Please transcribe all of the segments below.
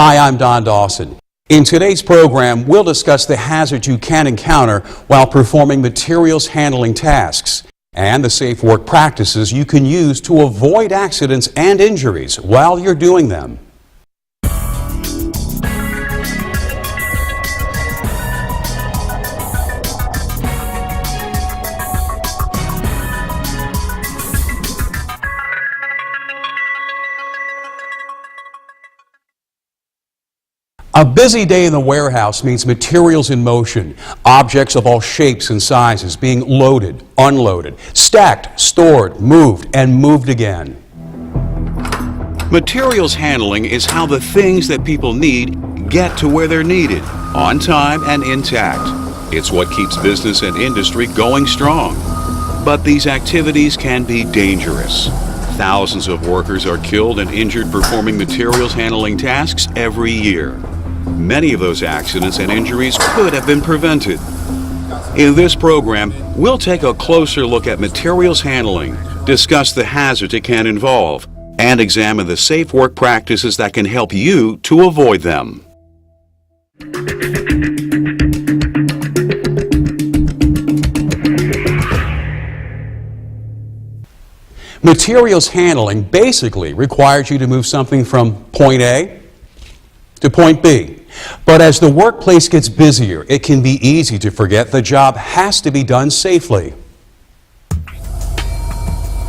Hi, I'm Don Dawson. In today's program, we'll discuss the hazards you can encounter while performing materials handling tasks and the safe work practices you can use to avoid accidents and injuries while you're doing them. A busy day in the warehouse means materials in motion, objects of all shapes and sizes being loaded, unloaded, stacked, stored, moved, and moved again. Materials handling is how the things that people need get to where they're needed, on time and intact. It's what keeps business and industry going strong. But these activities can be dangerous. Thousands of workers are killed and injured performing materials handling tasks every year. Many of those accidents and injuries could have been prevented. In this program, we'll take a closer look at materials handling, discuss the hazards it can involve, and examine the safe work practices that can help you to avoid them. Materials handling basically requires you to move something from point A to point B. But as the workplace gets busier, it can be easy to forget the job has to be done safely.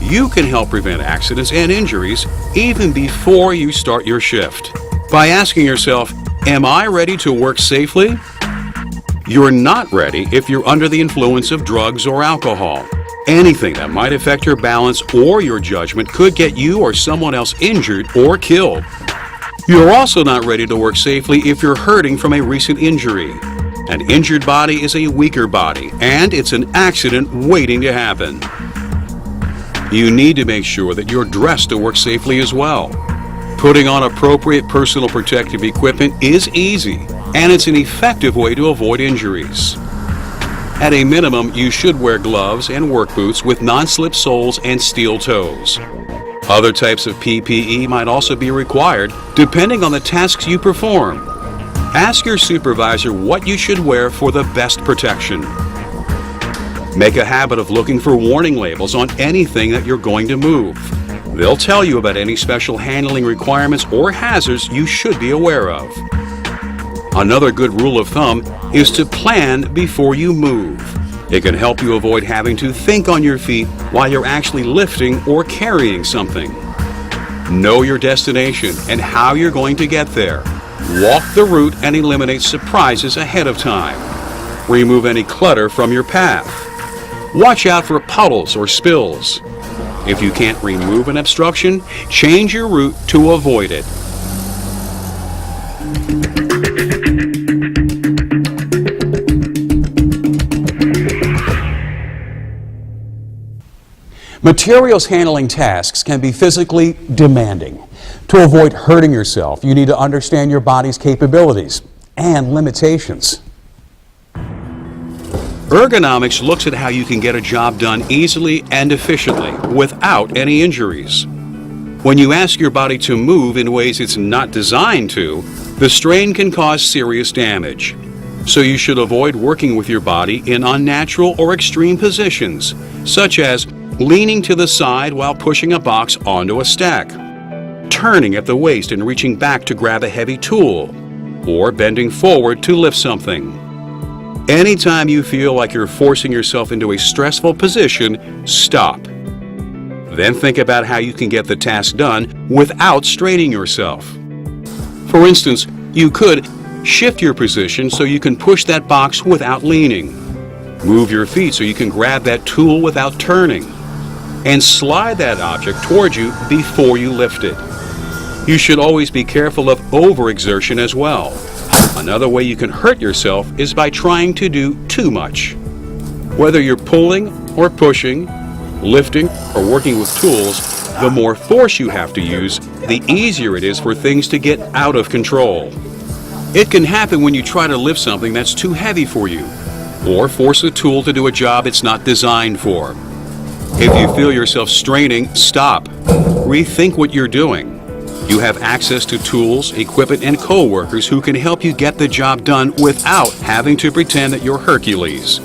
You can help prevent accidents and injuries even before you start your shift by asking yourself, am I ready to work safely? You're not ready if you're under the influence of drugs or alcohol. Anything that might affect your balance or your judgment could get you or someone else injured or killed. You're also not ready to work safely if you're hurting from a recent injury. An injured body is a weaker body, and it's an accident waiting to happen. You need to make sure that you're dressed to work safely as well. Putting on appropriate personal protective equipment is easy, and it's an effective way to avoid injuries. At a minimum, you should wear gloves and work boots with non-slip soles and steel toes. Other types of PPE might also be required depending on the tasks you perform. Ask your supervisor what you should wear for the best protection. Make a habit of looking for warning labels on anything that you're going to move. They'll tell you about any special handling requirements or hazards you should be aware of. Another good rule of thumb is to plan before you move. It can help you avoid having to think on your feet while you're actually lifting or carrying something. Know your destination and how you're going to get there. Walk the route and eliminate surprises ahead of time. Remove any clutter from your path. Watch out for puddles or spills. If you can't remove an obstruction, change your route to avoid it. Materials handling tasks can be physically demanding. To avoid hurting yourself, you need to understand your body's capabilities and limitations. Ergonomics looks at how you can get a job done easily and efficiently without any injuries. When you ask your body to move in ways it's not designed to, the strain can cause serious damage. So you should avoid working with your body in unnatural or extreme positions, such as leaning to the side while pushing a box onto a stack, turning at the waist and reaching back to grab a heavy tool, or bending forward to lift something. Anytime you feel like you're forcing yourself into a stressful position, stop. Then think about how you can get the task done without straining yourself. For instance, you could shift your position so you can push that box without leaning. Move your feet so you can grab that tool without turning. And slide that object towards you before you lift it. You should always be careful of overexertion as well. Another way you can hurt yourself is by trying to do too much. Whether you're pulling or pushing, lifting or working with tools, the more force you have to use, the easier it is for things to get out of control. It can happen when you try to lift something that's too heavy for you, or force a tool to do a job it's not designed for. If you feel yourself straining, stop. Rethink what you're doing. You have access to tools, equipment, and co-workers who can help you get the job done without having to pretend that you're Hercules.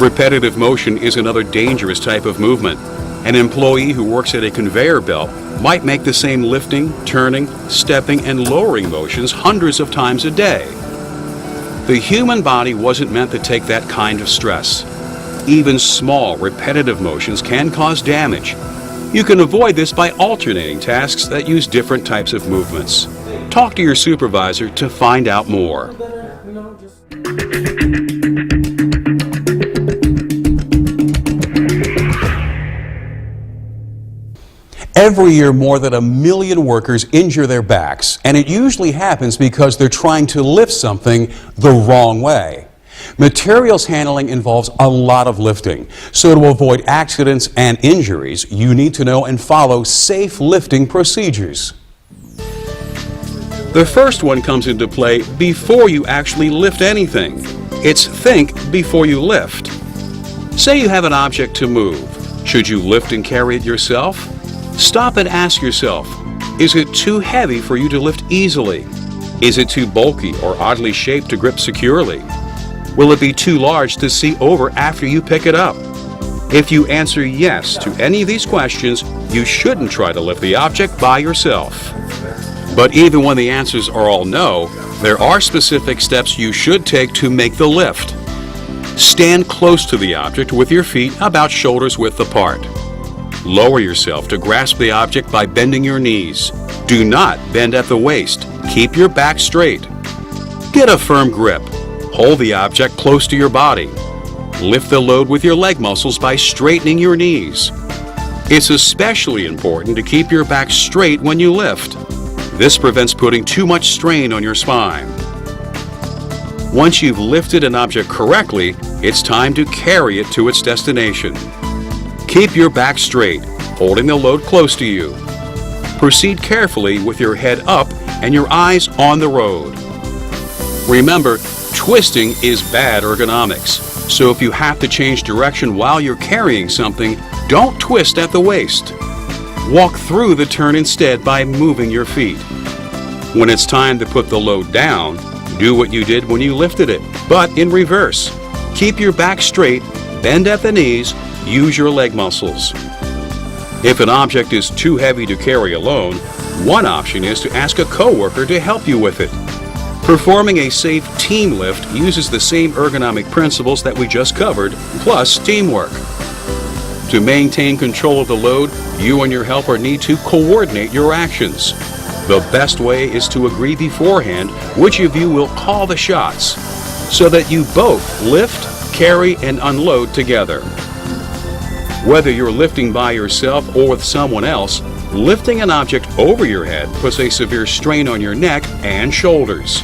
Repetitive motion is another dangerous type of movement. An employee who works at a conveyor belt might make the same lifting, turning, stepping, and lowering motions hundreds of times a day. The human body wasn't meant to take that kind of stress. Even small, repetitive motions can cause damage. You can avoid this by alternating tasks that use different types of movements. Talk to your supervisor to find out more. Every year, more than 1 million workers injure their backs, and it usually happens because they're trying to lift something the wrong way. Materials handling involves a lot of lifting, so to avoid accidents and injuries, you need to know and follow safe lifting procedures. The first one comes into play before you actually lift anything. It's think before you lift. Say you have an object to move. Should you lift and carry it yourself? Stop and ask yourself, is it too heavy for you to lift easily? Is it too bulky or oddly shaped to grip securely? Will it be too large to see over after you pick it up? If you answer yes to any of these questions, you shouldn't try to lift the object by yourself. But even when the answers are all no, there are specific steps you should take to make the lift. Stand close to the object with your feet about shoulders width apart. Lower yourself to grasp the object by bending your knees. Do not bend at the waist. Keep your back straight. Get a firm grip. Hold the object close to your body. Lift the load with your leg muscles by straightening your knees. It's especially important to keep your back straight when you lift. This prevents putting too much strain on your spine. Once you've lifted an object correctly, it's time to carry it to its destination. Keep your back straight, holding the load close to you. Proceed carefully with your head up and your eyes on the road. Remember, twisting is bad ergonomics, so if you have to change direction while you're carrying something, don't twist at the waist. Walk through the turn instead by moving your feet. When it's time to put the load down, do what you did when you lifted it, but in reverse. Keep your back straight, bend at the knees, use your leg muscles. If an object is too heavy to carry alone, one option is to ask a coworker to help you with it. Performing a safe team lift uses the same ergonomic principles that we just covered, plus teamwork. To maintain control of the load, you and your helper need to coordinate your actions. The best way is to agree beforehand which of you will call the shots, so that you both lift, carry, and unload together. Whether you're lifting by yourself or with someone else, lifting an object over your head puts a severe strain on your neck and shoulders.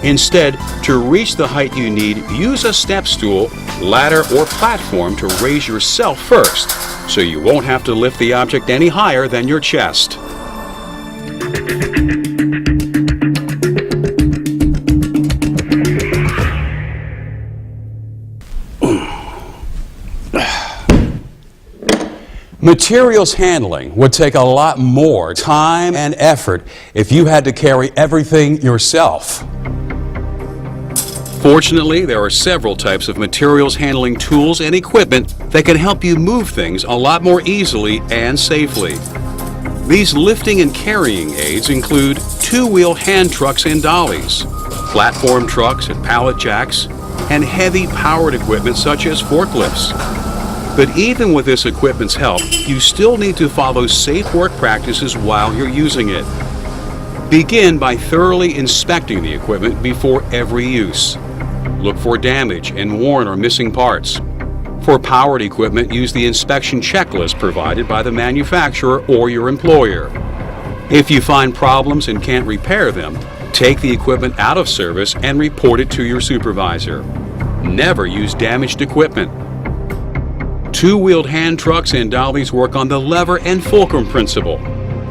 Instead, to reach the height you need, use a step stool, ladder, or platform to raise yourself first, so you won't have to lift the object any higher than your chest. Materials handling would take a lot more time and effort if you had to carry everything yourself. Fortunately, there are several types of materials handling tools and equipment that can help you move things a lot more easily and safely. These lifting and carrying aids include two-wheel hand trucks and dollies, platform trucks and pallet jacks, and heavy powered equipment such as forklifts. But even with this equipment's help, you still need to follow safe work practices while you're using it. Begin by thoroughly inspecting the equipment before every use. Look for damage and worn or missing parts. For powered equipment, use the inspection checklist provided by the manufacturer or your employer. If you find problems and can't repair them, take the equipment out of service and report it to your supervisor. Never use damaged equipment. Two-wheeled hand trucks and dollies work on the lever and fulcrum principle.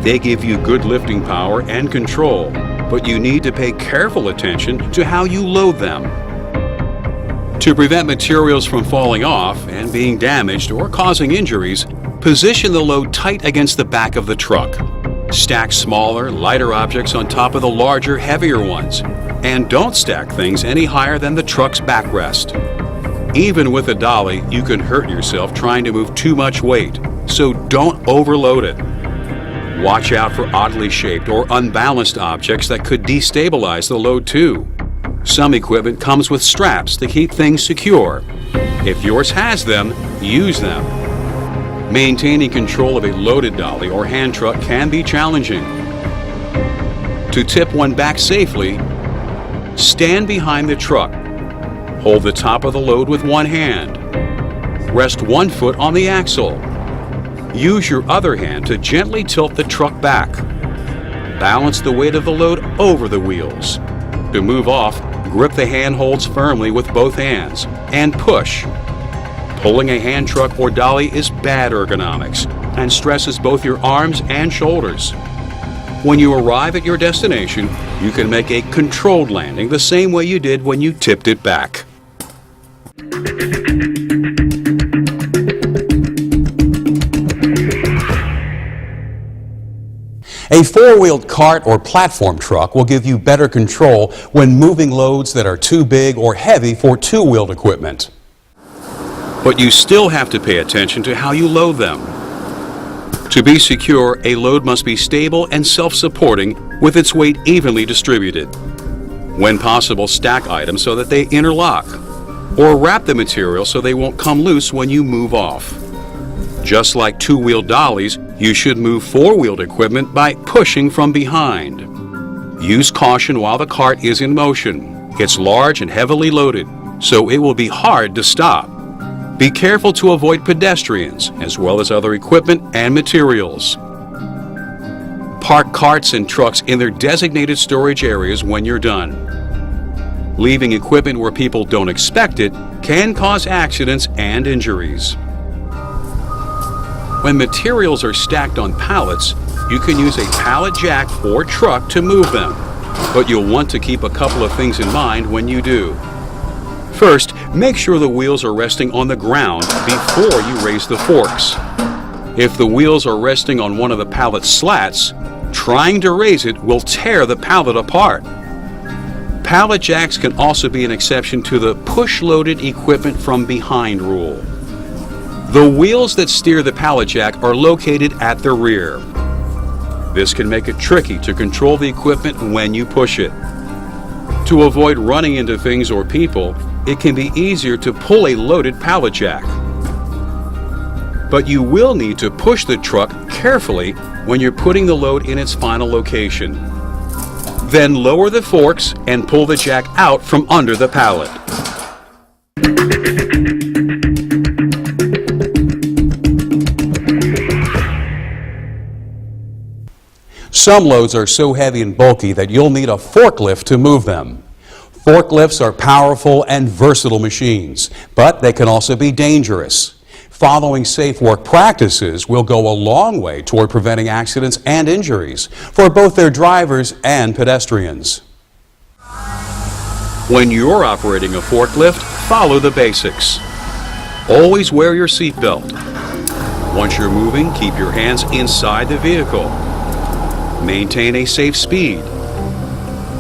They give you good lifting power and control, but you need to pay careful attention to how you load them. To prevent materials from falling off and being damaged or causing injuries, position the load tight against the back of the truck. Stack smaller, lighter objects on top of the larger, heavier ones. And don't stack things any higher than the truck's backrest. Even with a dolly, you can hurt yourself trying to move too much weight, so don't overload it. Watch out for oddly shaped or unbalanced objects that could destabilize the load too. Some equipment comes with straps to keep things secure. If yours has them, use them. Maintaining control of a loaded dolly or hand truck can be challenging. To tip one back safely, stand behind the truck. Hold the top of the load with one hand. Rest one foot on the axle. Use your other hand to gently tilt the truck back. Balance the weight of the load over the wheels. To move off, grip the handholds firmly with both hands and push. Pulling a hand truck or dolly is bad ergonomics and stresses both your arms and shoulders. When you arrive at your destination, you can make a controlled landing the same way you did when you tipped it back. A four-wheeled cart or platform truck will give you better control when moving loads that are too big or heavy for two-wheeled equipment. But you still have to pay attention to how you load them. To be secure, a load must be stable and self-supporting with its weight evenly distributed. When possible, stack items so that they interlock, or wrap the material so they won't come loose when you move off. Just like two-wheeled dollies, you should move four-wheeled equipment by pushing from behind. Use caution while the cart is in motion. It's large and heavily loaded, so it will be hard to stop. Be careful to avoid pedestrians, as well as other equipment and materials. Park carts and trucks in their designated storage areas when you're done. Leaving equipment where people don't expect it can cause accidents and injuries. When materials are stacked on pallets, you can use a pallet jack or truck to move them, but you'll want to keep a couple of things in mind when you do. First, make sure the wheels are resting on the ground before you raise the forks. If the wheels are resting on one of the pallet slats, trying to raise it will tear the pallet apart. Pallet jacks can also be an exception to the push-loaded equipment from behind rule. The wheels that steer the pallet jack are located at the rear. This can make it tricky to control the equipment when you push it. To avoid running into things or people, it can be easier to pull a loaded pallet jack. But you will need to push the truck carefully when you're putting the load in its final location. Then lower the forks and pull the jack out from under the pallet. Some loads are so heavy and bulky that you'll need a forklift to move them. Forklifts are powerful and versatile machines, but they can also be dangerous. Following safe work practices will go a long way toward preventing accidents and injuries for both their drivers and pedestrians. When you're operating a forklift, follow the basics. Always wear your seatbelt. Once you're moving, keep your hands inside the vehicle. Maintain a safe speed.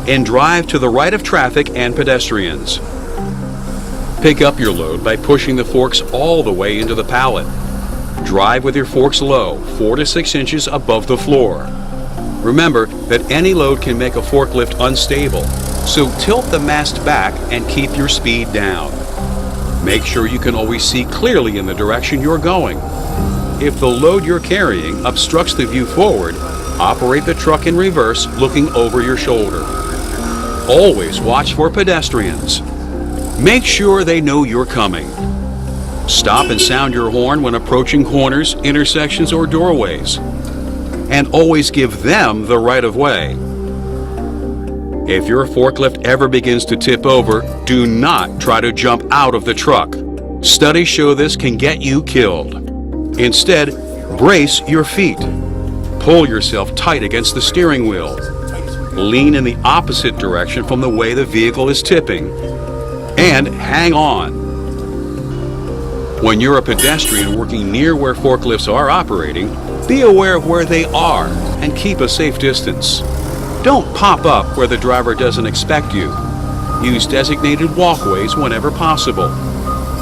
And drive to the right of traffic and pedestrians. Pick up your load by pushing the forks all the way into the pallet. Drive with your forks low, 4 to 6 inches above the floor. Remember that any load can make a forklift unstable, so tilt the mast back and keep your speed down. Make sure you can always see clearly in the direction you're going. If the load you're carrying obstructs the view forward, operate the truck in reverse, looking over your shoulder. Always watch for pedestrians. Make sure they know you're coming. Stop and sound your horn when approaching corners, intersections, or doorways. And always give them the right of way. If your forklift ever begins to tip over, do not try to jump out of the truck. Studies show this can get you killed. Instead, brace your feet. Pull yourself tight against the steering wheel. Lean in the opposite direction from the way the vehicle is tipping. And hang on. When you're a pedestrian working near where forklifts are operating, be aware of where they are and keep a safe distance. Don't pop up where the driver doesn't expect you. Use designated walkways whenever possible.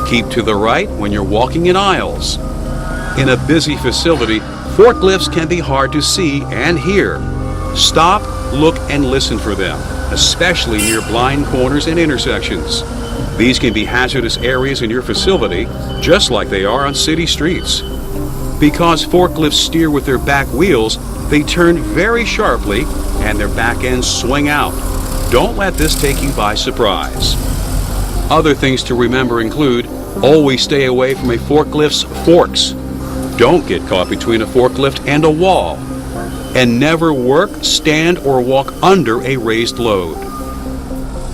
Keep to the right when you're walking in aisles. In a busy facility, forklifts can be hard to see and hear. Stop, look, and listen for them, especially near blind corners and intersections. These can be hazardous areas in your facility, just like they are on city streets. Because forklifts steer with their back wheels, they turn very sharply and their back ends swing out. Don't let this take you by surprise. Other things to remember include always stay away from a forklift's forks. Don't get caught between a forklift and a wall. And never work, stand, or walk under a raised load.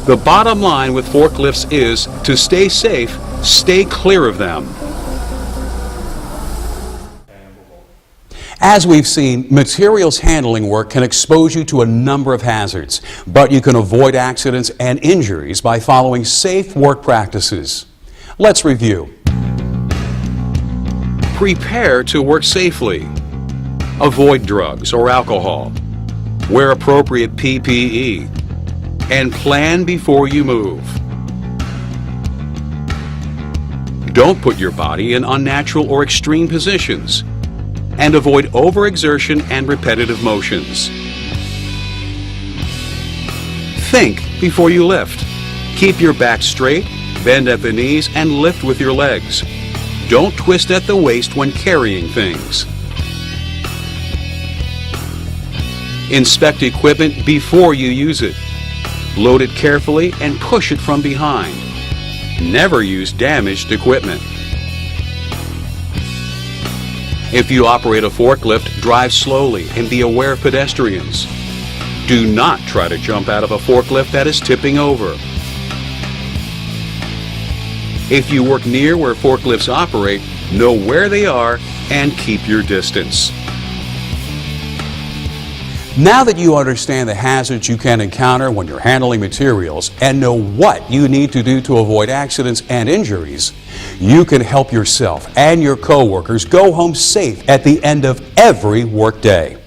The bottom line with forklifts is to stay safe, stay clear of them. As we've seen, materials handling work can expose you to a number of hazards, but you can avoid accidents and injuries by following safe work practices. Let's review. Prepare to work safely. Avoid drugs or alcohol. Wear appropriate PPE. And plan before you move. Don't put your body in unnatural or extreme positions. And avoid overexertion and repetitive motions. Think before you lift. Keep your back straight, bend at the knees, and lift with your legs. Don't twist at the waist when carrying things. Inspect equipment before you use it. Load it carefully and push it from behind. Never use damaged equipment. If you operate a forklift, drive slowly and be aware of pedestrians. Do not try to jump out of a forklift that is tipping over. If you work near where forklifts operate, know where they are and keep your distance. Now that you understand the hazards you can encounter when you're handling materials and know what you need to do to avoid accidents and injuries, you can help yourself and your coworkers go home safe at the end of every workday.